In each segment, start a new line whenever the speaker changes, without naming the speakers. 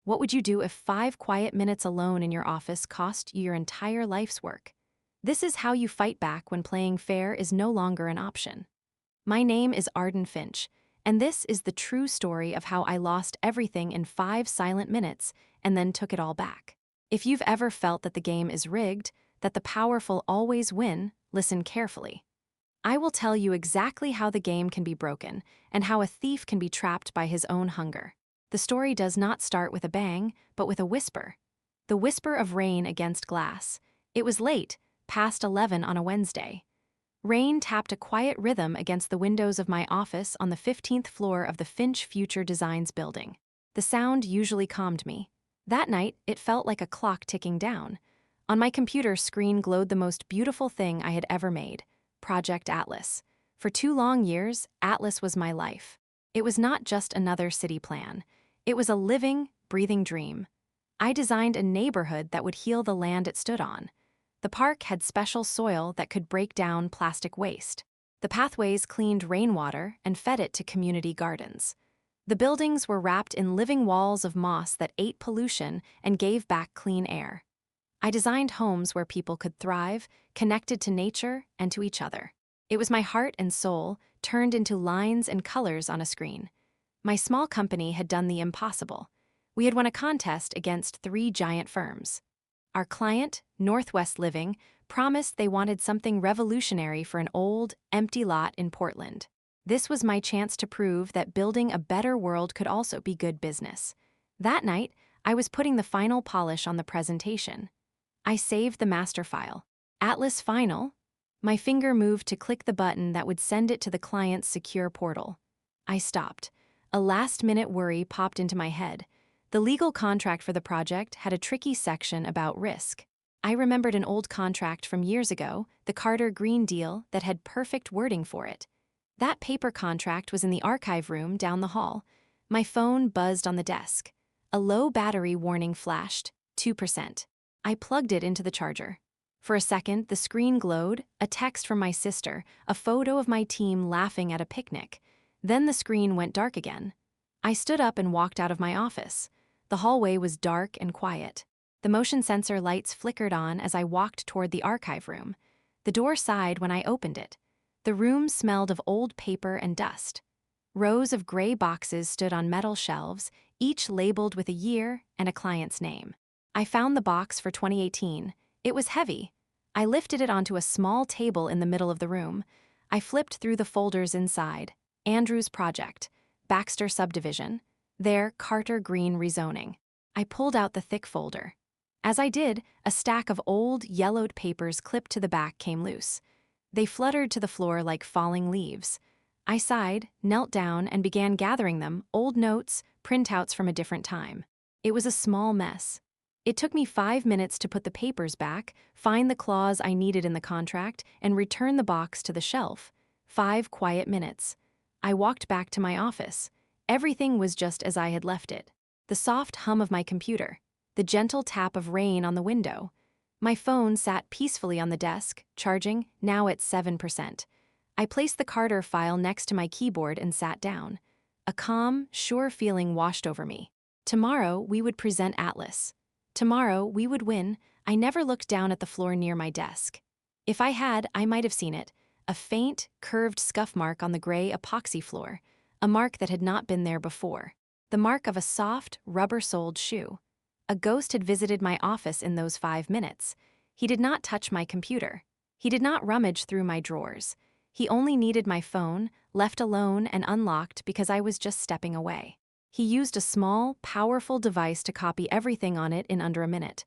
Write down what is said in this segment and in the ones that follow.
What would you do if 5 quiet minutes alone in your office cost you your entire life's work? This is how you fight back when playing fair is no longer an option. My name is Arden Finch, and this is the true story of how I lost everything in 5 silent minutes and then took it all back. If you've ever felt that the game is rigged, that the powerful always win, listen carefully. I will tell you exactly how the game can be broken and how a thief can be trapped by his own hunger. The story does not start with a bang, but with a whisper. The whisper of rain against glass. It was late, past 11 on a Wednesday. Rain tapped a quiet rhythm against the windows of my office on the 15th floor of the Finch Future Designs building. The sound usually calmed me. That night, it felt like a clock ticking down. On my computer screen glowed the most beautiful thing I had ever made, Project Atlas. For 2 long years, Atlas was my life. It was not just another city plan. It was a living, breathing dream. I designed a neighborhood that would heal the land it stood on. The park had special soil that could break down plastic waste. The pathways cleaned rainwater and fed it to community gardens. The buildings were wrapped in living walls of moss that ate pollution and gave back clean air. I designed homes where people could thrive, connected to nature and to each other. It was my heart and soul turned into lines and colors on a screen. My small company had done the impossible. We had won a contest against 3 giant firms. Our client, Northwest Living, promised they wanted something revolutionary for an old, empty lot in Portland. This was my chance to prove that building a better world could also be good business. That night, I was putting the final polish on the presentation. I saved the master file. Atlas Final. My finger moved to click the button that would send it to the client's secure portal. I stopped. A last-minute worry popped into my head. The legal contract for the project had a tricky section about risk. I remembered an old contract from years ago, the Carter Green deal, that had perfect wording for it. That paper contract was in the archive room down the hall. My phone buzzed on the desk. A low battery warning flashed, 2%. I plugged it into the charger. For a second, the screen glowed, a text from my sister, a photo of my team laughing at a picnic. Then the screen went dark again. I stood up and walked out of my office. The hallway was dark and quiet. The motion sensor lights flickered on as I walked toward the archive room. The door sighed when I opened it. The room smelled of old paper and dust. Rows of gray boxes stood on metal shelves, each labeled with a year and a client's name. I found the box for 2018. It was heavy. I lifted it onto a small table in the middle of the room. I flipped through the folders inside. Andrew's project. Baxter subdivision. There, Carter Green rezoning. I pulled out the thick folder. As I did, a stack of old, yellowed papers clipped to the back came loose. They fluttered to the floor like falling leaves. I sighed, knelt down, and began gathering them, old notes, printouts from a different time. It was a small mess. It took me 5 minutes to put the papers back, find the clause I needed in the contract, and return the box to the shelf. 5 quiet minutes. I walked back to my office. Everything was just as I had left it. The soft hum of my computer. The gentle tap of rain on the window. My phone sat peacefully on the desk, charging, now at 7%. I placed the Carter file next to my keyboard and sat down. A calm, sure feeling washed over me. Tomorrow, we would present Atlas. Tomorrow, we would win. I never looked down at the floor near my desk. If I had, I might have seen it. A faint, curved scuff mark on the gray epoxy floor. A mark that had not been there before. The mark of a soft, rubber-soled shoe. A ghost had visited my office in those 5 minutes. He did not touch my computer. He did not rummage through my drawers. He only needed my phone, left alone and unlocked because I was just stepping away. He used a small, powerful device to copy everything on it in under a minute.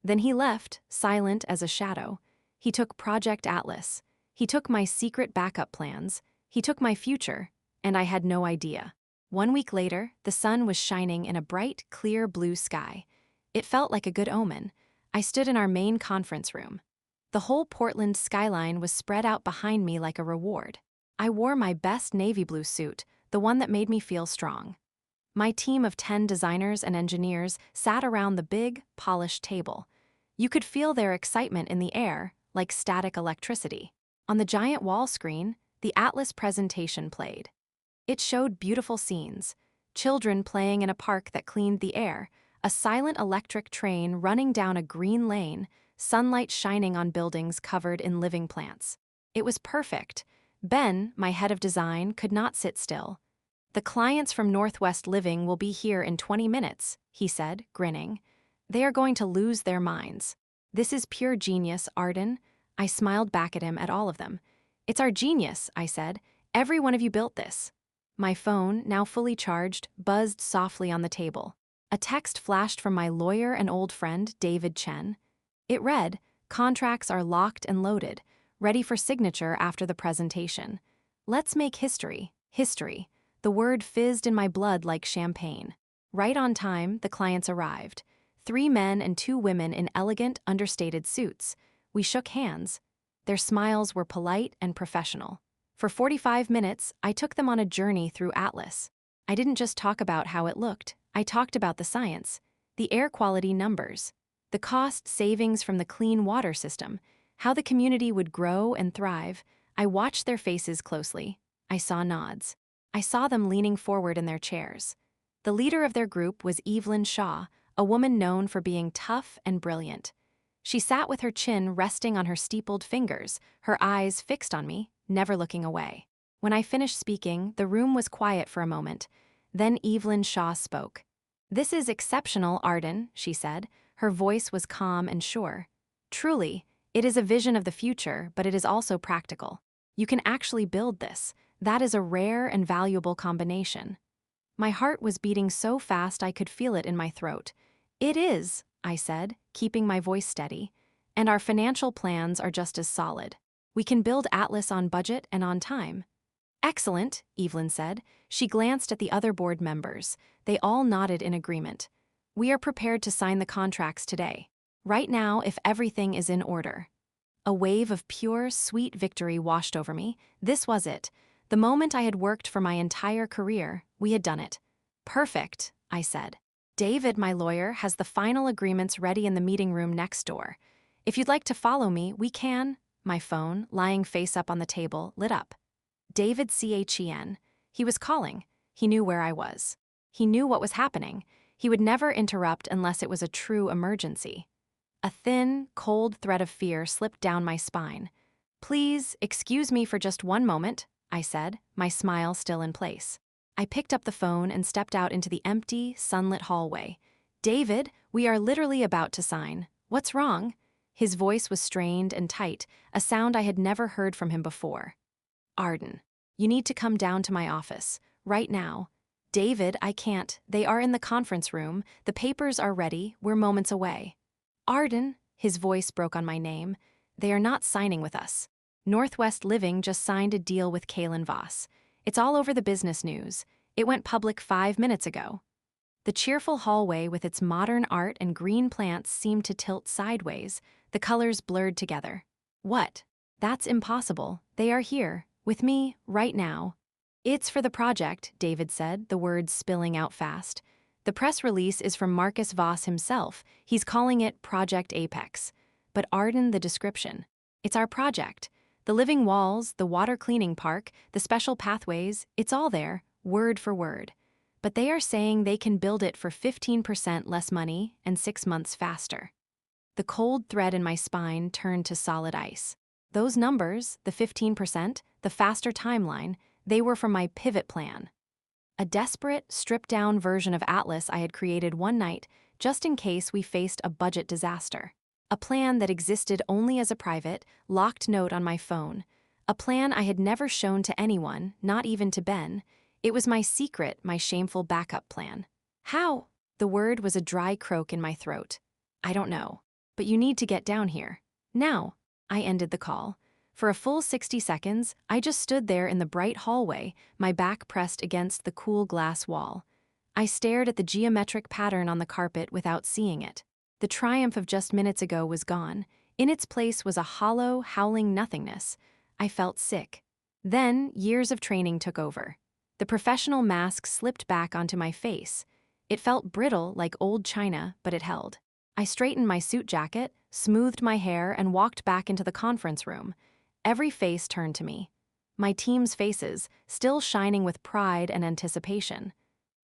Then he left, silent as a shadow. He took Project Atlas. He took my secret backup plans. He took my future, and I had no idea. 1 week later, the sun was shining in a bright, clear blue sky. It felt like a good omen. I stood in our main conference room. The whole Portland skyline was spread out behind me like a reward. I wore my best navy blue suit, the one that made me feel strong. My team of 10 designers and engineers sat around the big, polished table. You could feel their excitement in the air, like static electricity. On the giant wall screen, the Atlas presentation played. It showed beautiful scenes. Children playing in a park that cleaned the air, a silent electric train running down a green lane, sunlight shining on buildings covered in living plants. It was perfect. Ben, my head of design, could not sit still. "The clients from Northwest Living will be here in 20 minutes, he said, grinning. "They are going to lose their minds." "This is pure genius, Arden." I smiled back at him, at all of them. "It's our genius," I said. "Every one of you built this." My phone, now fully charged, buzzed softly on the table. A text flashed from my lawyer and old friend, David Chen. It read, "Contracts are locked and loaded, ready for signature after the presentation. Let's make history, history." The word fizzed in my blood like champagne. Right on time, the clients arrived. 3 men and 2 women in elegant, understated suits. We shook hands. Their smiles were polite and professional. For 45 minutes, I took them on a journey through Atlas. I didn't just talk about how it looked. I talked about the science, the air quality numbers, the cost savings from the clean water system, how the community would grow and thrive. I watched their faces closely. I saw nods. I saw them leaning forward in their chairs. The leader of their group was Evelyn Shaw, a woman known for being tough and brilliant. She sat with her chin resting on her steepled fingers, her eyes fixed on me, never looking away. When I finished speaking, the room was quiet for a moment. Then Evelyn Shaw spoke. "This is exceptional, Arden," she said. Her voice was calm and sure. "Truly, it is a vision of the future, but it is also practical. You can actually build this. That is a rare and valuable combination." My heart was beating so fast I could feel it in my throat. "It is," I said, keeping my voice steady. "And our financial plans are just as solid. We can build Atlas on budget and on time." "Excellent," Evelyn said. She glanced at the other board members. They all nodded in agreement. "We are prepared to sign the contracts today. Right now, if everything is in order." A wave of pure, sweet victory washed over me. This was it. The moment I had worked for my entire career. We had done it. "Perfect," I said. "David, my lawyer, has the final agreements ready in the meeting room next door. If you'd like to follow me, we can." My phone, lying face up on the table, lit up. David Chen. He was calling. He knew where I was. He knew what was happening. He would never interrupt unless it was a true emergency. A thin, cold thread of fear slipped down my spine. "Please, excuse me for just one moment," I said, my smile still in place. I picked up the phone and stepped out into the empty, sunlit hallway. "David, we are literally about to sign. What's wrong?" His voice was strained and tight, a sound I had never heard from him before. "Arden, you need to come down to my office, right now." "David, I can't. They are in the conference room. The papers are ready. We're moments away." "Arden," his voice broke on my name. "They are not signing with us. Northwest Living just signed a deal with Kalen Voss. It's all over the business news. It went public 5 minutes ago." The cheerful hallway with its modern art and green plants seemed to tilt sideways, the colors blurred together. "What? That's impossible. They are here, with me, right now." "It's for the project," David said, the words spilling out fast. "The press release is from Marcus Voss himself. He's calling it Project Apex. But Arden, the description. It's our project. The living walls, the water cleaning park, the special pathways, it's all there, word for word. But they are saying they can build it for 15% less money and 6 months faster." The cold thread in my spine turned to solid ice. Those numbers, the 15%, the faster timeline, they were from my pivot plan. A desperate, stripped-down version of Atlas I had created one night, just in case we faced a budget disaster. A plan that existed only as a private, locked note on my phone. A plan I had never shown to anyone, not even to Ben. It was my secret, my shameful backup plan. "How?" The word was a dry croak in my throat. "I don't know. But you need to get down here. Now." I ended the call. For a full 60 seconds, I just stood there in the bright hallway, my back pressed against the cool glass wall. I stared at the geometric pattern on the carpet without seeing it. The triumph of just minutes ago was gone. In its place was a hollow, howling nothingness. I felt sick. Then, years of training took over. The professional mask slipped back onto my face. It felt brittle like old china, but it held. I straightened my suit jacket, smoothed my hair, and walked back into the conference room. Every face turned to me. My team's faces, still shining with pride and anticipation.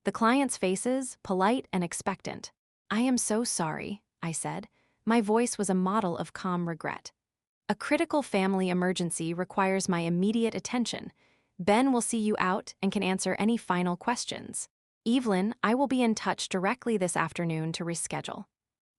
The clients' faces, polite and expectant. I am so sorry, I said. My voice was a model of calm regret. A critical family emergency requires my immediate attention. Ben will see you out and can answer any final questions. Evelyn, I will be in touch directly this afternoon to reschedule.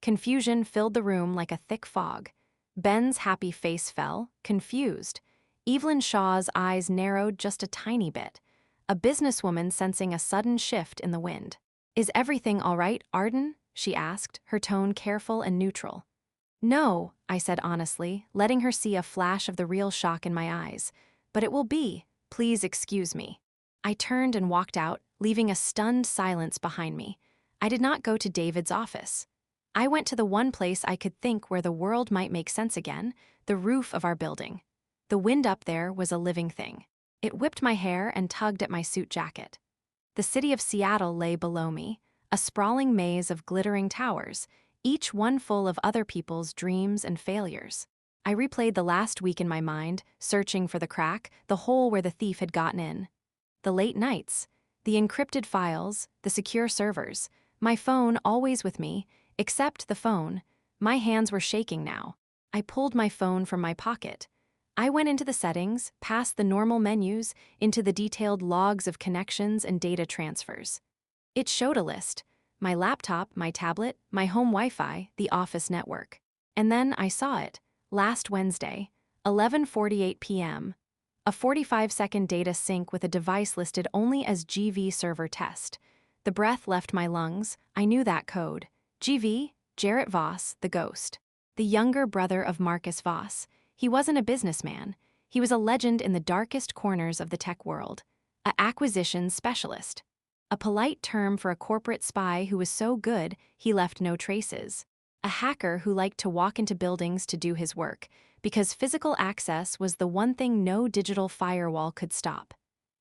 Confusion filled the room like a thick fog. Ben's happy face fell, confused. Evelyn Shaw's eyes narrowed just a tiny bit, a businesswoman sensing a sudden shift in the wind. Is everything all right, Arden? She asked, her tone careful and neutral. No, I said honestly, letting her see a flash of the real shock in my eyes. But it will be. Please excuse me. I turned and walked out, leaving a stunned silence behind me. I did not go to David's office. I went to the one place I could think where the world might make sense again, the roof of our building. The wind up there was a living thing. It whipped my hair and tugged at my suit jacket. The city of Seattle lay below me, a sprawling maze of glittering towers, each one full of other people's dreams and failures. I replayed the last week in my mind, searching for the crack, the hole where the thief had gotten in. The late nights, the encrypted files, the secure servers, my phone always with me, except the phone. My hands were shaking now. I pulled my phone from my pocket. I went into the settings, past the normal menus, into the detailed logs of connections and data transfers. It showed a list: my laptop, my tablet, my home Wi-Fi, the office network. And then I saw it, last Wednesday, 11:48 p.m. A 45-second data sync with a device listed only as GV server test. The breath left my lungs. I knew that code. GV, Jarrett Voss, the ghost. The younger brother of Marcus Voss. He wasn't a businessman. He was a legend in the darkest corners of the tech world. An acquisitions specialist. A polite term for a corporate spy who was so good he left no traces. A hacker who liked to walk into buildings to do his work, because physical access was the one thing no digital firewall could stop.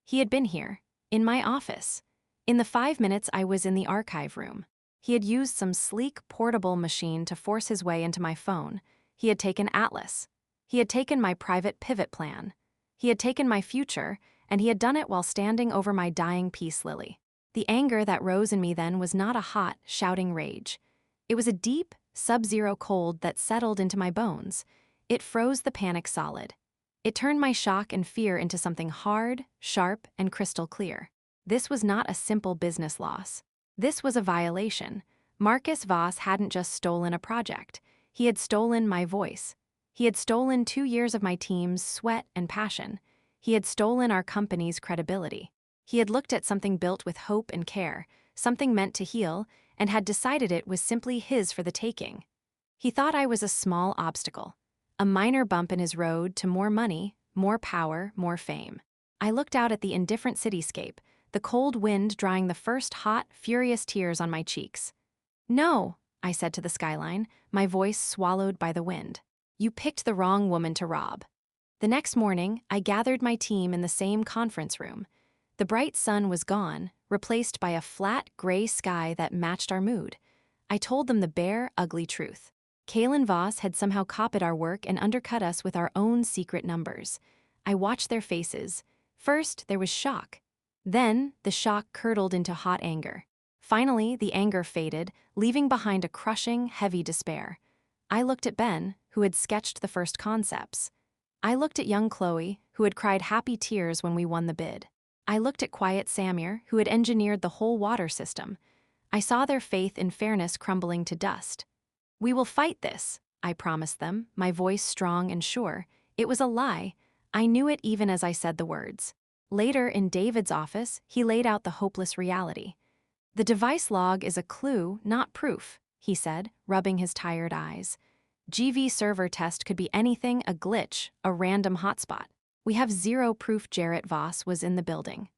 He had been here, in my office. In the 5 minutes I was in the archive room. He had used some sleek, portable machine to force his way into my phone. He had taken Atlas. He had taken my private pivot plan. He had taken my future, and he had done it while standing over my dying peace lily. The anger that rose in me then was not a hot, shouting rage. It was a deep, sub-zero cold that settled into my bones. It froze the panic solid. It turned my shock and fear into something hard, sharp, and crystal clear. This was not a simple business loss. This was a violation. Marcus Voss hadn't just stolen a project. He had stolen my voice. He had stolen 2 years of my team's sweat and passion. He had stolen our company's credibility. He had looked at something built with hope and care, something meant to heal, and had decided it was simply his for the taking. He thought I was a small obstacle, a minor bump in his road to more money, more power, more fame. I looked out at the indifferent cityscape, the cold wind drying the first hot, furious tears on my cheeks. No, I said to the skyline, my voice swallowed by the wind. You picked the wrong woman to rob. The next morning, I gathered my team in the same conference room. The bright sun was gone, replaced by a flat, gray sky that matched our mood. I told them the bare, ugly truth. Kalen Voss had somehow copied our work and undercut us with our own secret numbers. I watched their faces. First, there was shock. Then, the shock curdled into hot anger. Finally, the anger faded, leaving behind a crushing, heavy despair. I looked at Ben, who had sketched the first concepts. I looked at young Chloe, who had cried happy tears when we won the bid. I looked at quiet Samir, who had engineered the whole water system. I saw their faith in fairness crumbling to dust. We will fight this, I promised them, my voice strong and sure. It was a lie. I knew it even as I said the words. Later, in David's office, he laid out the hopeless reality. The device log is a clue, not proof, he said, rubbing his tired eyes. GV server test could be anything, a glitch, a random hotspot. We have zero proof Jarrett Voss was in the building.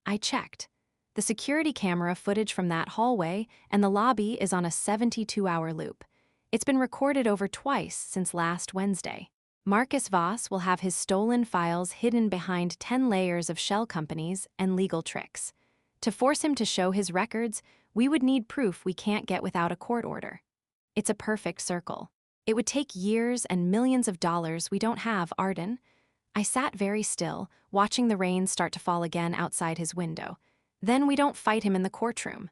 I checked. The security camera footage from that hallway and the lobby is on a 72-hour loop. It's been recorded over twice since last Wednesday. Marcus Voss will have his stolen files hidden behind 10 layers of shell companies and legal tricks. To force him to show his records, we would need proof we can't get without a court order. It's a perfect circle. It would take years and millions of dollars we don't have, Arden. I sat very still, watching the rain start to fall again outside his window. Then we don't fight him in the courtroom.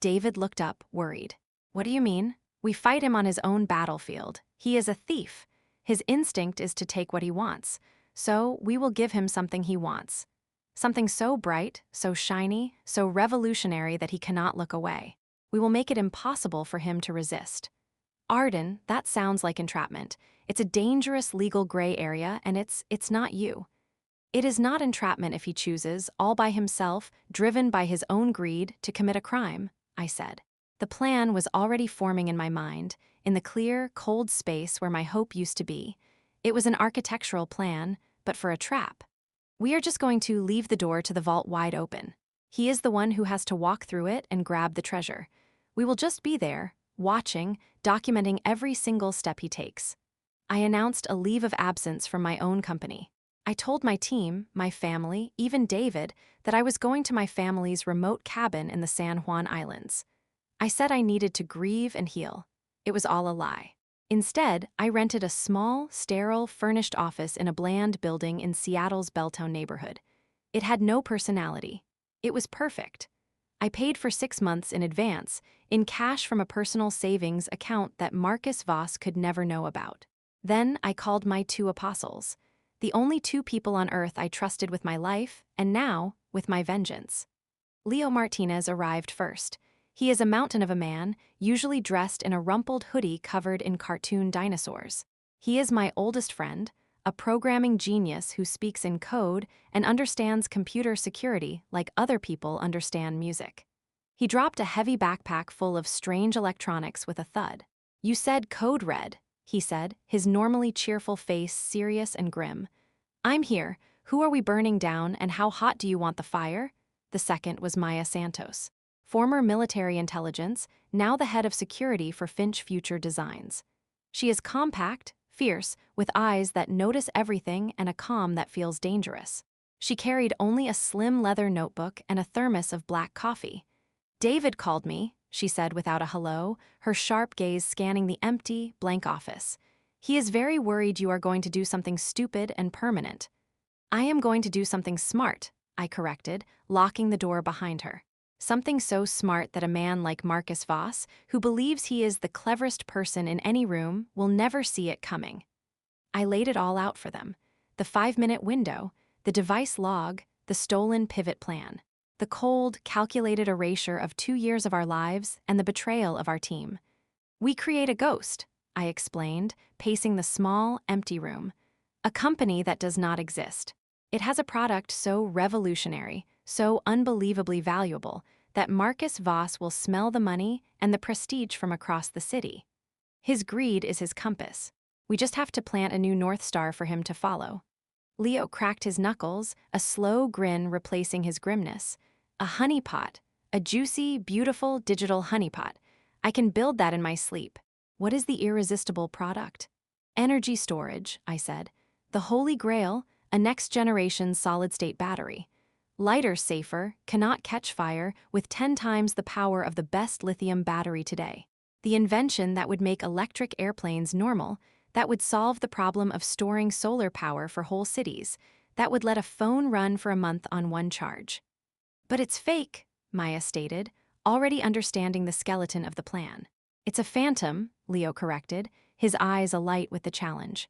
David looked up, worried. What do you mean? We fight him on his own battlefield. He is a thief. His instinct is to take what he wants. So we will give him something he wants. Something so bright, so shiny, so revolutionary that he cannot look away. We will make it impossible for him to resist. Arden, that sounds like entrapment. It's a dangerous legal gray area, and it's not you. It is not entrapment if he chooses, all by himself, driven by his own greed, to commit a crime, I said. The plan was already forming in my mind, in the clear, cold space where my hope used to be. It was an architectural plan, but for a trap. We are just going to leave the door to the vault wide open. He is the one who has to walk through it and grab the treasure. We will just be there, watching, documenting every single step he takes. I announced a leave of absence from my own company. I told my team, my family, even David, that I was going to my family's remote cabin in the San Juan Islands. I said I needed to grieve and heal. It was all a lie. Instead, I rented a small, sterile, furnished office in a bland building in Seattle's Belltown neighborhood. It had no personality. It was perfect. I paid for 6 months in advance, in cash from a personal savings account that Marcus Voss could never know about. Then I called my 2 apostles, the only 2 people on earth I trusted with my life, and now with my vengeance. Leo Martinez arrived first. He is a mountain of a man, usually dressed in a rumpled hoodie covered in cartoon dinosaurs. He is my oldest friend, a programming genius who speaks in code and understands computer security like other people understand music. He dropped a heavy backpack full of strange electronics with a thud. "You said code red," he said, his normally cheerful face serious and grim. "I'm here. Who are we burning down, and how hot do you want the fire?" The second was Maya Santos, former military intelligence, now the head of security for Finch Future Designs. She is compact, fierce, with eyes that notice everything and a calm that feels dangerous. She carried only a slim leather notebook and a thermos of black coffee. "David called me," she said without a hello, her sharp gaze scanning the empty, blank office. "He is very worried you are going to do something stupid and permanent." "I am going to do something smart," I corrected, locking the door behind her. Something so smart that a man like Marcus Voss, who believes he is the cleverest person in any room, will never see it coming. I laid it all out for them. The 5-minute window, the device log, the stolen pivot plan, the cold, calculated erasure of 2 years of our lives, and the betrayal of our team. "We create a ghost," I explained, pacing the small, empty room. "A company that does not exist. It has a product so revolutionary, so unbelievably valuable, that Marcus Voss will smell the money and the prestige from across the city. His greed is his compass. We just have to plant a new North Star for him to follow." Leo cracked his knuckles, a slow grin replacing his grimness. "A honeypot. A juicy, beautiful digital honeypot. I can build that in my sleep." "What is the irresistible product?" "Energy storage," I said. "The Holy Grail, a next-generation solid-state battery. Lighter, safer, cannot catch fire, with 10 times the power of the best lithium battery today. The invention that would make electric airplanes normal, that would solve the problem of storing solar power for whole cities, that would let a phone run for a month on one charge." "But it's fake," Maya stated, already understanding the skeleton of the plan. "It's a phantom," Leo corrected, his eyes alight with the challenge.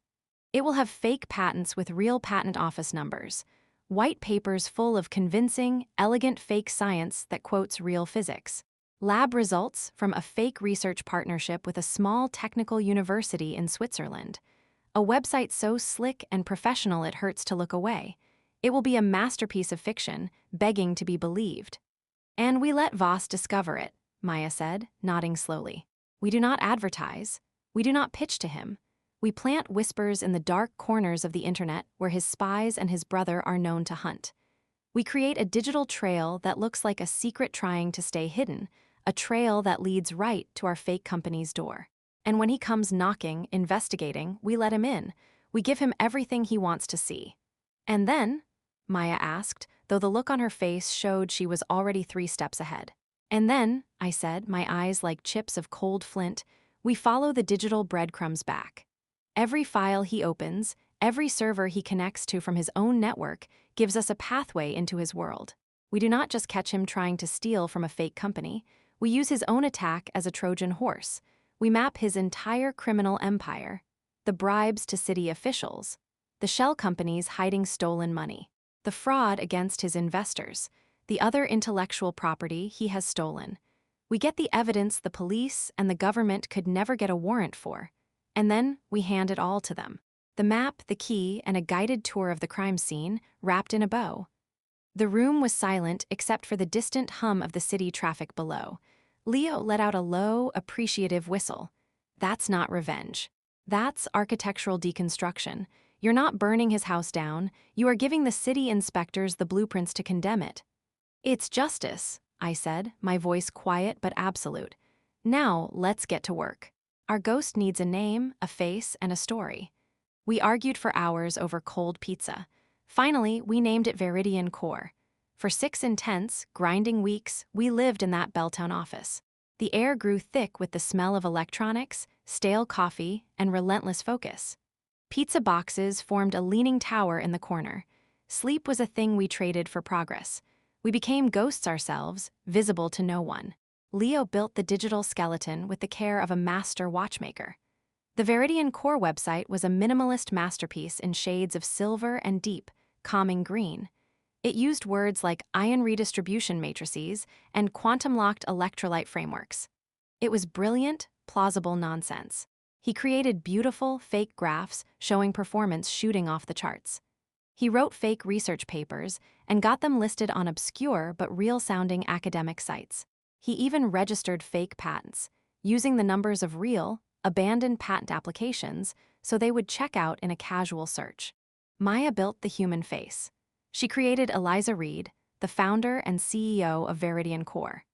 "It will have fake patents with real patent office numbers. White papers full of convincing, elegant fake science that quotes real physics. Lab results from a fake research partnership with a small technical university in Switzerland. A website so slick and professional it hurts to look away. It will be a masterpiece of fiction, begging to be believed." "And we let Voss discover it," Maya said, nodding slowly. "We do not advertise. We do not pitch to him. We plant whispers in the dark corners of the internet where his spies and his brother are known to hunt. We create a digital trail that looks like a secret trying to stay hidden, a trail that leads right to our fake company's door. And when he comes knocking, investigating, we let him in. We give him everything he wants to see." "And then?" Maya asked, though the look on her face showed she was already 3 steps ahead. "And then," I said, my eyes like chips of cold flint, "we follow the digital breadcrumbs back. Every file he opens, every server he connects to from his own network, gives us a pathway into his world. We do not just catch him trying to steal from a fake company. We use his own attack as a Trojan horse. We map his entire criminal empire, the bribes to city officials, the shell companies hiding stolen money, the fraud against his investors, the other intellectual property he has stolen. We get the evidence the police and the government could never get a warrant for, and then we hand it all to them. The map, the key, and a guided tour of the crime scene wrapped in a bow. The room was silent except for the distant hum of the city traffic below. Leo let out a low, appreciative whistle. That's not revenge. That's architectural deconstruction. You're not burning his house down, you are giving the city inspectors the blueprints to condemn it. It's justice, I said, my voice quiet but absolute. Now, let's get to work. Our ghost needs a name, a face, and a story. We argued for hours over cold pizza. Finally, we named it Veridian Core. For 6 intense, grinding weeks, we lived in that Belltown office. The air grew thick with the smell of electronics, stale coffee, and relentless focus. Pizza boxes formed a leaning tower in the corner. Sleep was a thing we traded for progress. We became ghosts ourselves, visible to no one. Leo built the digital skeleton with the care of a master watchmaker. The Veridian Core website was a minimalist masterpiece in shades of silver and deep, calming green. It used words like ion redistribution matrices and quantum-locked electrolyte frameworks. It was brilliant, plausible nonsense. He created beautiful, fake graphs showing performance shooting off the charts. He wrote fake research papers and got them listed on obscure but real-sounding academic sites. He even registered fake patents, using the numbers of real, abandoned patent applications so they would check out in a casual search. Maya built the human face. She created Eliza Reed, the founder and CEO of Veridian Core.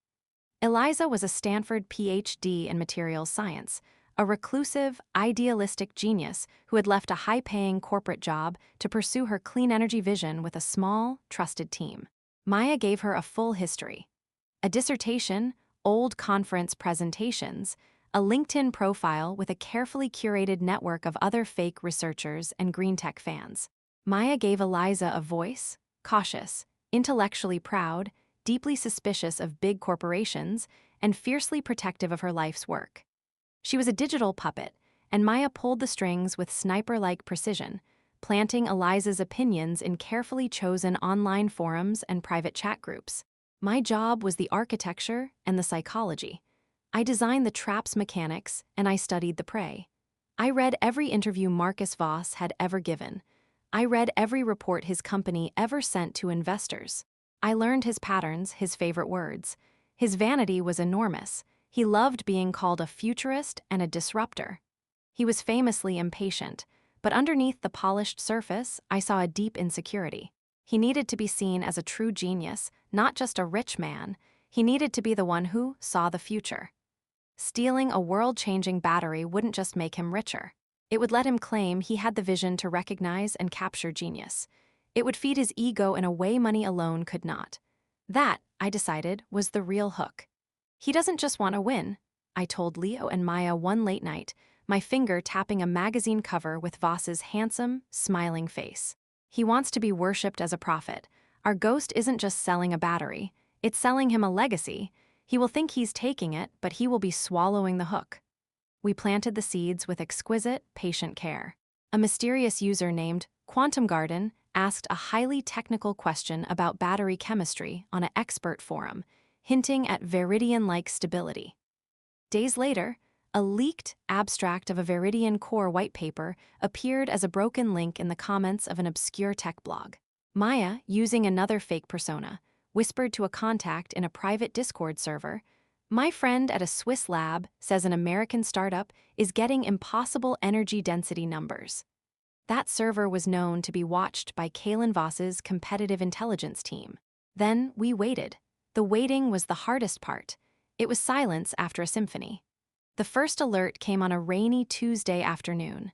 Eliza was a Stanford PhD in materials science, a reclusive, idealistic genius who had left a high-paying corporate job to pursue her clean energy vision with a small, trusted team. Maya gave her a full history. A dissertation, old conference presentations, a LinkedIn profile with a carefully curated network of other fake researchers and green tech fans. Maya gave Eliza a voice, cautious, intellectually proud, deeply suspicious of big corporations, and fiercely protective of her life's work. She was a digital puppet, and Maya pulled the strings with sniper-like precision, planting Eliza's opinions in carefully chosen online forums and private chat groups. My job was the architecture and the psychology. I designed the trap's mechanics, and I studied the prey. I read every interview Marcus Voss had ever given. I read every report his company ever sent to investors. I learned his patterns, his favorite words. His vanity was enormous. He loved being called a futurist and a disruptor. He was famously impatient, but underneath the polished surface, I saw a deep insecurity. He needed to be seen as a true genius, not just a rich man. He needed to be the one who saw the future. Stealing a world-changing battery wouldn't just make him richer. It would let him claim he had the vision to recognize and capture genius. It would feed his ego in a way money alone could not. That, I decided, was the real hook. He doesn't just want to win, I told Leo and Maya one late night, my finger tapping a magazine cover with Voss's handsome, smiling face. He wants to be worshipped as a prophet. Our ghost isn't just selling a battery, it's selling him a legacy. He will think he's taking it, but he will be swallowing the hook. We planted the seeds with exquisite, patient care. A mysterious user named Quantum Garden asked a highly technical question about battery chemistry on an expert forum, hinting at Veridian-like stability. Days later, a leaked abstract of a Veridian Core white paper appeared as a broken link in the comments of an obscure tech blog. Maya, using another fake persona, whispered to a contact in a private Discord server, "My friend at a Swiss lab says an American startup is getting impossible energy density numbers." That server was known to be watched by Kalen Voss's competitive intelligence team. Then we waited. The waiting was the hardest part. It was silence after a symphony. The first alert came on a rainy Tuesday afternoon.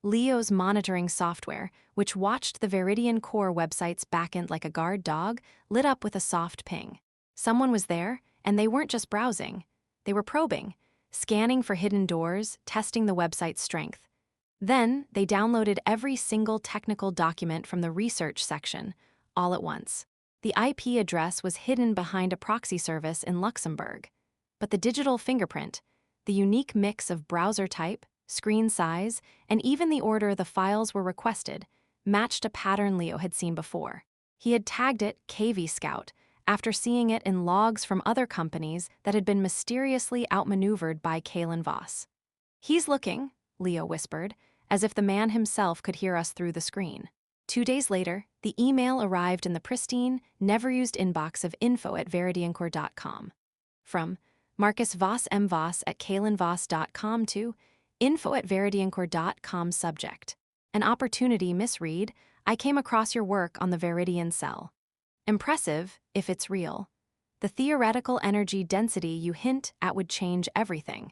Leo's monitoring software, which watched the Veridian Core website's backend like a guard dog, lit up with a soft ping. Someone was there, and they weren't just browsing. They were probing, scanning for hidden doors, testing the website's strength. Then, they downloaded every single technical document from the research section, all at once. The IP address was hidden behind a proxy service in Luxembourg. But the digital fingerprint, the unique mix of browser type, screen size, and even the order the files were requested, matched a pattern Leo had seen before. He had tagged it KV Scout after seeing it in logs from other companies that had been mysteriously outmaneuvered by Kalen Voss. "He's looking," Leo whispered, as if the man himself could hear us through the screen. 2 days later, the email arrived in the pristine, never-used inbox of info@veridiancore.com. From Marcus Voss M. Voss at kalenvoss.com to info@veridiancore.com subject. An opportunity misread. I came across your work on the Veridian cell. Impressive, if it's real. The theoretical energy density you hint at would change everything.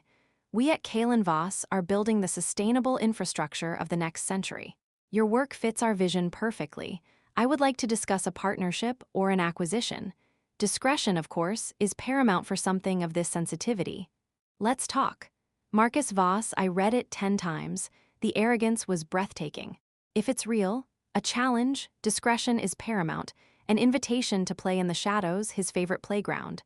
We at Kalen Voss are building the sustainable infrastructure of the next century. Your work fits our vision perfectly. I would like to discuss a partnership or an acquisition. Discretion, of course, is paramount for something of this sensitivity. Let's talk. Marcus Voss, I read it 10 times. The arrogance was breathtaking. If it's real, a challenge, discretion is paramount, an invitation to play in the shadows, his favorite playground.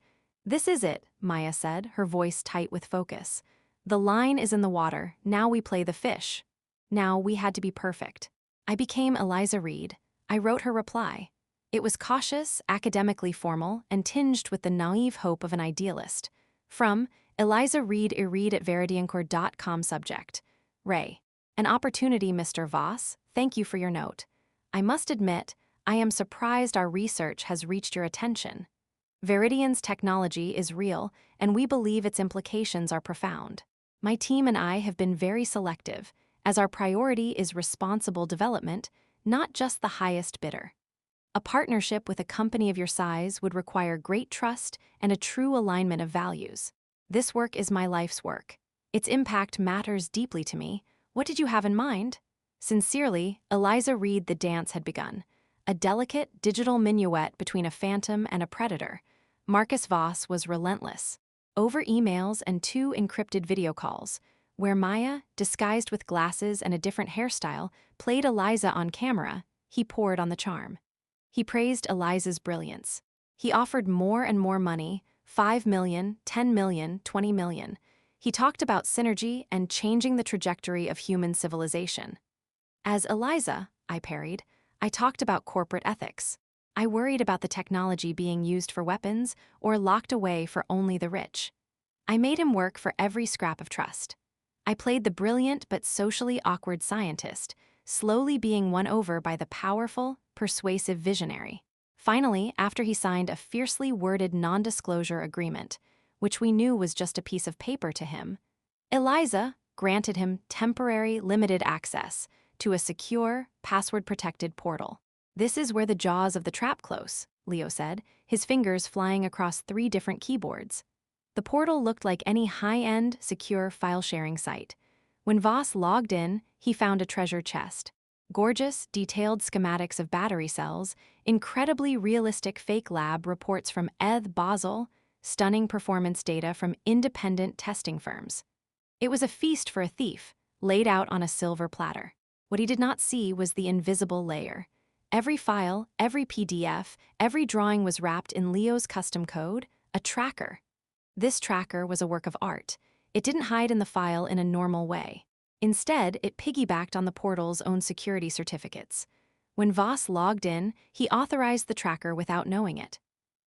This is it, Maya said, her voice tight with focus. The line is in the water, now we play the fish. Now we had to be perfect. I became Eliza Reed. I wrote her reply. It was cautious, academically formal, and tinged with the naive hope of an idealist. From Eliza Reed at veridiancore.com subject. Ray. An opportunity, Mr. Voss. Thank you for your note. I must admit, I am surprised our research has reached your attention. Veridian's technology is real, and we believe its implications are profound. My team and I have been very selective, as our priority is responsible development, not just the highest bidder. A partnership with a company of your size would require great trust and a true alignment of values. This work is my life's work. Its impact matters deeply to me. What did you have in mind? Sincerely, Eliza Reed. The dance had begun. A delicate, digital minuet between a phantom and a predator. Marcus Voss was relentless. Over emails and 2 encrypted video calls, where Maya, disguised with glasses and a different hairstyle, played Eliza on camera, he poured on the charm. He praised Eliza's brilliance. He offered more and more money, 5 million, 10 million, 20 million. He talked about synergy and changing the trajectory of human civilization. As Eliza, I parried, I talked about corporate ethics. I worried about the technology being used for weapons or locked away for only the rich. I made him work for every scrap of trust. I played the brilliant but socially awkward scientist, slowly being won over by the powerful, persuasive visionary. Finally, after he signed a fiercely worded non-disclosure agreement, which we knew was just a piece of paper to him, Eliza granted him temporary, limited access to a secure, password-protected portal. This is where the jaws of the trap close, Leo said, his fingers flying across 3 different keyboards. The portal looked like any high-end, secure file-sharing site. When Voss logged in, he found a treasure chest. Gorgeous, detailed schematics of battery cells, incredibly realistic fake lab reports from ETH Basel, stunning performance data from independent testing firms. It was a feast for a thief, laid out on a silver platter. What he did not see was the invisible layer. Every file, every PDF, every drawing was wrapped in Leo's custom code, a tracker. This tracker was a work of art. It didn't hide in the file in a normal way. Instead, it piggybacked on the portal's own security certificates. When Voss logged in, he authorized the tracker without knowing it.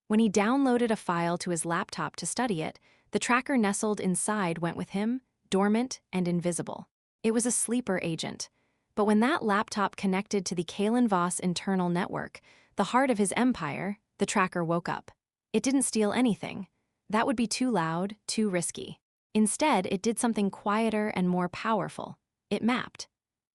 When he downloaded a file to his laptop to study it, the tracker nestled inside went with him, dormant and invisible. It was a sleeper agent. But when that laptop connected to the Kalen Voss internal network, the heart of his empire, the tracker woke up. It didn't steal anything. That would be too loud, too risky. Instead, it did something quieter and more powerful. It mapped.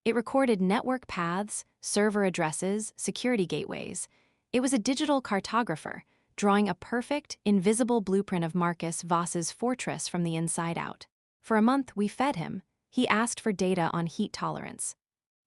It recorded network paths, server addresses, security gateways. It was a digital cartographer, drawing a perfect, invisible blueprint of Marcus Voss's fortress from the inside out. For a month, we fed him. He asked for data on heat tolerance.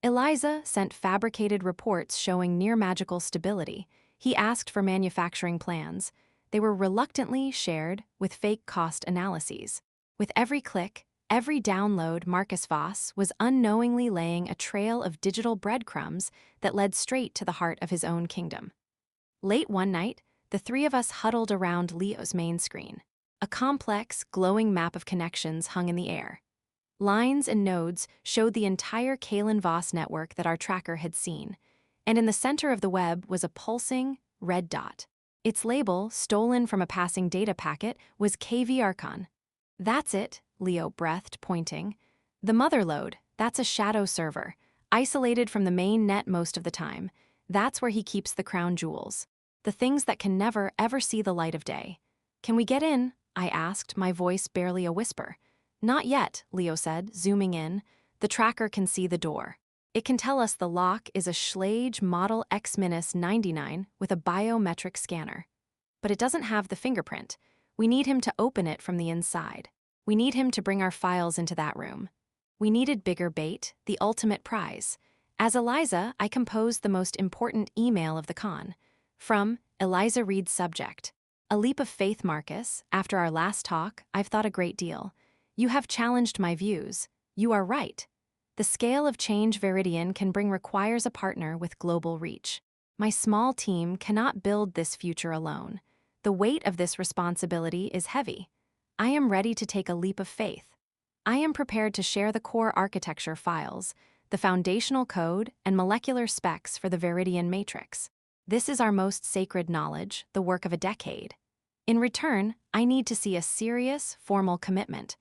Eliza sent fabricated reports showing near-magical stability. He asked for manufacturing plans. They were reluctantly shared with fake cost analyses. With every click, every download, Marcus Voss was unknowingly laying a trail of digital breadcrumbs that led straight to the heart of his own kingdom. Late one night, the 3 of us huddled around Leo's main screen. A complex, glowing map of connections hung in the air. Lines and nodes showed the entire Kalen Voss network that our tracker had seen, and in the center of the web was a pulsing, red dot. Its label, stolen from a passing data packet, was KV Archon. "That's it," Leo breathed, pointing. "The motherlode, that's a shadow server, isolated from the main net most of the time. That's where he keeps the crown jewels. The things that can never, ever see the light of day." "Can we get in?" I asked, my voice barely a whisper. "Not yet," Leo said, zooming in. "The tracker can see the door. It can tell us the lock is a Schlage Model X-99 with a biometric scanner. But it doesn't have the fingerprint. We need him to open it from the inside. We need him to bring our files into that room." We needed bigger bait, the ultimate prize. As Eliza, I composed the most important email of the con. From Eliza Reed's subject. "A leap of faith, Marcus. After our last talk, I've thought a great deal. You have challenged my views. You are right. The scale of change Viridian can bring requires a partner with global reach. My small team cannot build this future alone. The weight of this responsibility is heavy. I am ready to take a leap of faith. I am prepared to share the core architecture files, the foundational code, and molecular specs for the Viridian matrix. This is our most sacred knowledge, the work of a decade. In return, I need to see a serious, formal commitment.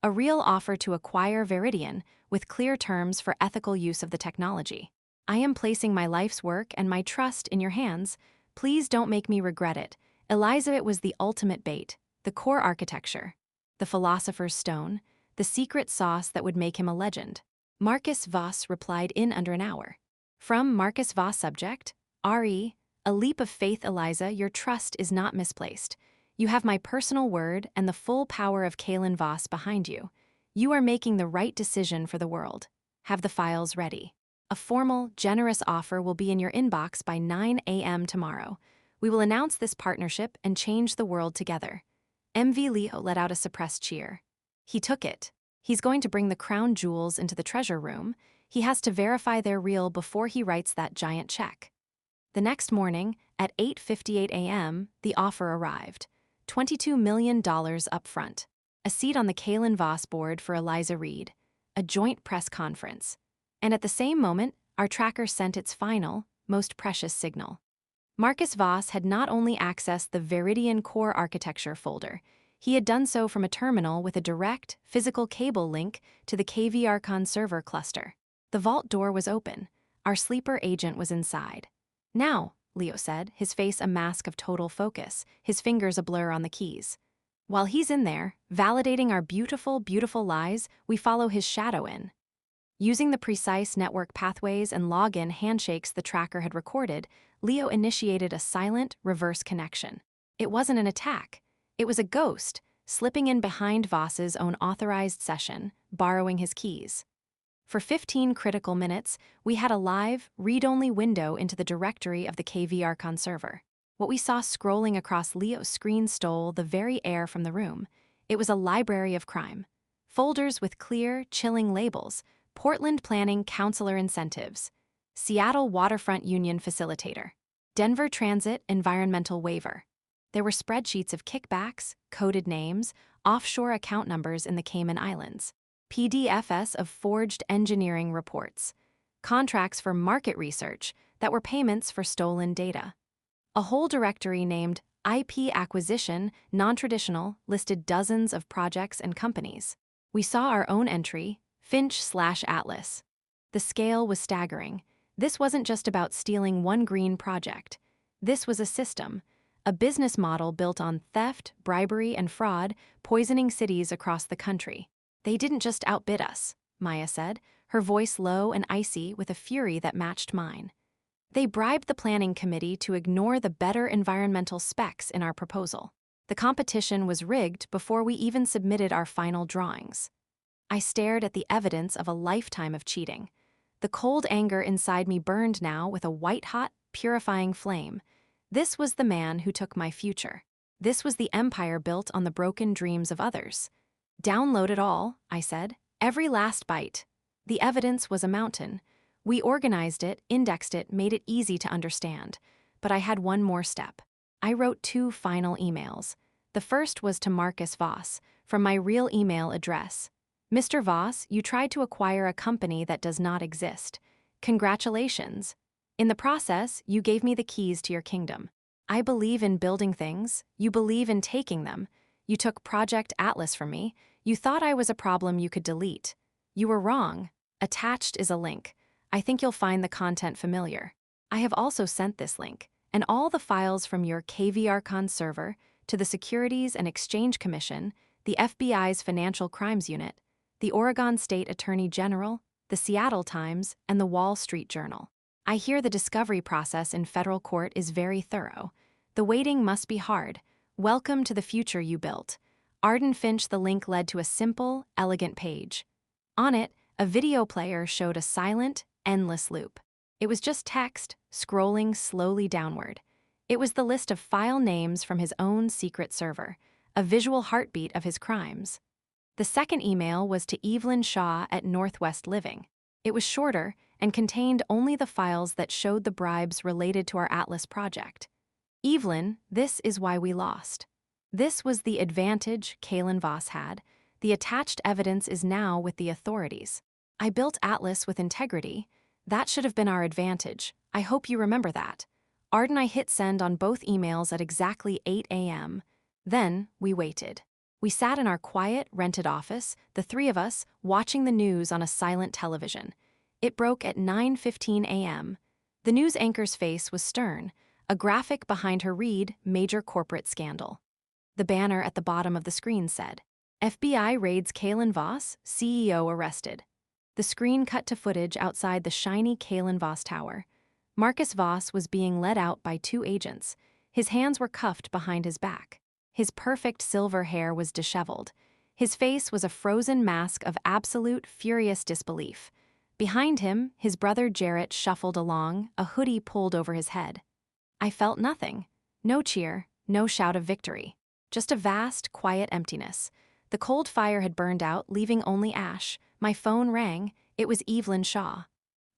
A real offer to acquire Viridian with clear terms for ethical use of the technology. I am placing my life's work and my trust in your hands. Please don't make me regret it. Eliza, it was the ultimate bait, the core architecture, the philosopher's stone, the secret sauce that would make him a legend." Marcus Voss replied in under an hour. From Marcus Voss subject, RE, "A leap of faith, Eliza, your trust is not misplaced. You have my personal word and the full power of Kalen Voss behind you. You are making the right decision for the world. Have the files ready. A formal, generous offer will be in your inbox by 9 a.m. tomorrow. We will announce this partnership and change the world together." MV Leo let out a suppressed cheer. He took it. He's going to bring the crown jewels into the treasure room. He has to verify they're real before he writes that giant check. The next morning, at 8:58 a.m., the offer arrived. $22 million up front. A seat on the Kalen Voss board for Eliza Reed. A joint press conference. And at the same moment, our tracker sent its final, most precious signal. Marcus Voss had not only accessed the Viridian core architecture folder, he had done so from a terminal with a direct, physical cable link to the KV Archon server cluster. The vault door was open. Our sleeper agent was inside. "Now," Leo said, his face a mask of total focus, his fingers a blur on the keys. "While he's in there, validating our beautiful, beautiful lies, we follow his shadow in." Using the precise network pathways and login handshakes the tracker had recorded, Leo initiated a silent, reverse connection. It wasn't an attack. It was a ghost, slipping in behind Voss's own authorized session, borrowing his keys. For 15 critical minutes, we had a live, read-only window into the directory of the KV Archon server. What we saw scrolling across Leo's screen stole the very air from the room. It was a library of crime. Folders with clear, chilling labels: Portland Planning Counselor Incentives, Seattle Waterfront Union Facilitator, Denver Transit Environmental Waiver. There were spreadsheets of kickbacks, coded names, offshore account numbers in the Cayman Islands, PDFs of forged engineering reports, contracts for market research that were payments for stolen data. A whole directory named IP Acquisition Non-Traditional listed dozens of projects and companies. We saw our own entry, Finch/Atlas. The scale was staggering. This wasn't just about stealing one green project. This was a system, a business model built on theft, bribery, and fraud, poisoning cities across the country. "They didn't just outbid us," Maya said, her voice low and icy with a fury that matched mine. "They bribed the planning committee to ignore the better environmental specs in our proposal. The competition was rigged before we even submitted our final drawings." I stared at the evidence of a lifetime of cheating. The cold anger inside me burned now with a white-hot, purifying flame. This was the man who took my future. This was the empire built on the broken dreams of others. "Download it all," I said. "Every last byte." The evidence was a mountain. We organized it, indexed it, made it easy to understand. But I had one more step. I wrote 2 final emails. The first was to Marcus Voss, from my real email address. Mr. Voss, you tried to acquire a company that does not exist. Congratulations. In the process, you gave me the keys to your kingdom. I believe in building things. You believe in taking them. You took Project Atlas from me. You thought I was a problem you could delete. You were wrong. Attached is a link. I think you'll find the content familiar. I have also sent this link, and all the files from your KVRCon server to the Securities and Exchange Commission, the FBI's Financial Crimes Unit, the Oregon State Attorney General, the Seattle Times, and the Wall Street Journal. I hear the discovery process in federal court is very thorough. The waiting must be hard. Welcome to the future you built. Arden Finch. The link led to a simple, elegant page. On it, a video player showed a silent, endless loop. It was just text, scrolling slowly downward. It was the list of file names from his own secret server, a visual heartbeat of his crimes. The second email was to Evelyn Shaw at Northwest Living. It was shorter and contained only the files that showed the bribes related to our Atlas project. Evelyn, this is why we lost. This was the advantage Kaylin Voss had. The attached evidence is now with the authorities. I built Atlas with integrity. That should have been our advantage. I hope you remember that. Arden. I hit send on both emails at exactly 8 a.m. Then we waited. We sat in our quiet, rented office, the three of us, watching the news on a silent television. It broke at 9:15 a.m. The news anchor's face was stern. A graphic behind her read, Major Corporate Scandal. The banner at the bottom of the screen said, FBI raids Kaylin Voss, CEO arrested. The screen cut to footage outside the shiny Kaylin Voss Tower. Marcus Voss was being led out by two agents. His hands were cuffed behind his back. His perfect silver hair was disheveled. His face was a frozen mask of absolute, furious disbelief. Behind him, his brother Jarrett shuffled along, a hoodie pulled over his head. I felt nothing. No cheer, no shout of victory. Just a vast, quiet emptiness. The cold fire had burned out, leaving only ash. My phone rang. It was Evelyn Shaw.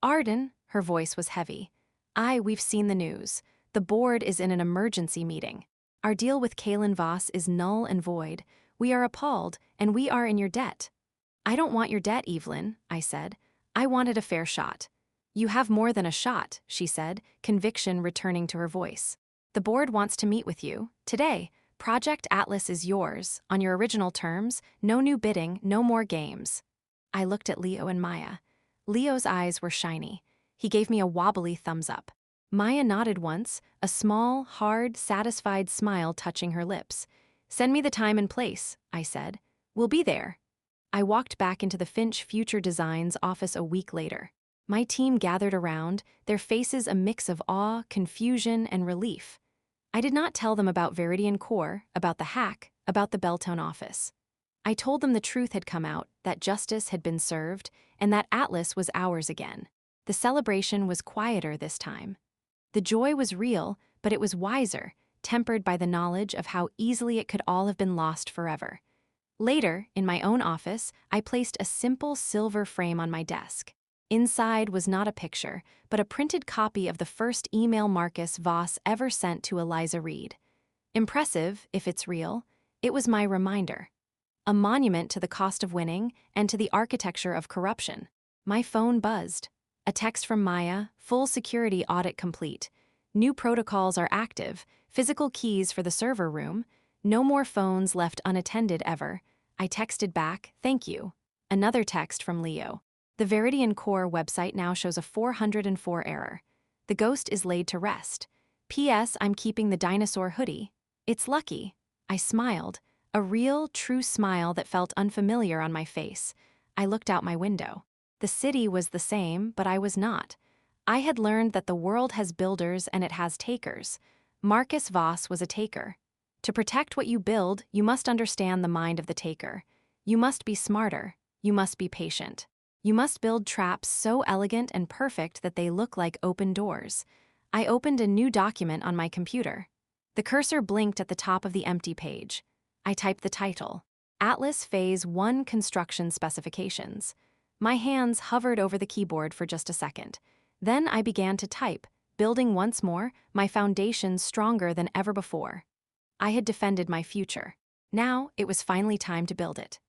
Arden, her voice was heavy. We've seen the news. The board is in an emergency meeting. Our deal with Kaylin Voss is null and void. We are appalled, and we are in your debt. I don't want your debt, Evelyn, I said. I wanted a fair shot. You have more than a shot, she said, conviction returning to her voice. The board wants to meet with you. Today, Project Atlas is yours, on your original terms, no new bidding, no more games. I looked at Leo and Maya. Leo's eyes were shiny. He gave me a wobbly thumbs up. Maya nodded once, a small, hard, satisfied smile touching her lips. Send me the time and place, I said. We'll be there. I walked back into the Finch Future Designs office a week later. My team gathered around, their faces a mix of awe, confusion, and relief. I did not tell them about Veridian Core, about the hack, about the Belltown office. I told them the truth had come out, that justice had been served, and that Atlas was ours again. The celebration was quieter this time. The joy was real, but it was wiser, tempered by the knowledge of how easily it could all have been lost forever. Later, in my own office, I placed a simple silver frame on my desk. Inside was not a picture, but a printed copy of the first email Marcus Voss ever sent to Eliza Reed. Impressive, if it's real, it was my reminder. A monument to the cost of winning and to the architecture of corruption. My phone buzzed. A text from Maya, full security audit complete. New protocols are active, physical keys for the server room. No more phones left unattended ever. I texted back, thank you. Another text from Leo. The Veridian Core website now shows a 404 error. The ghost is laid to rest. P.S. I'm keeping the dinosaur hoodie. It's lucky. I smiled. A real, true smile that felt unfamiliar on my face. I looked out my window. The city was the same, but I was not. I had learned that the world has builders and it has takers. Marcus Voss was a taker. To protect what you build, you must understand the mind of the taker. You must be smarter. You must be patient. You must build traps so elegant and perfect that they look like open doors. I opened a new document on my computer. The cursor blinked at the top of the empty page. I typed the title, Atlas Phase 1 Construction Specifications. My hands hovered over the keyboard for just a second. Then I began to type, building once more, my foundations stronger than ever before. I had defended my future. Now, it was finally time to build it.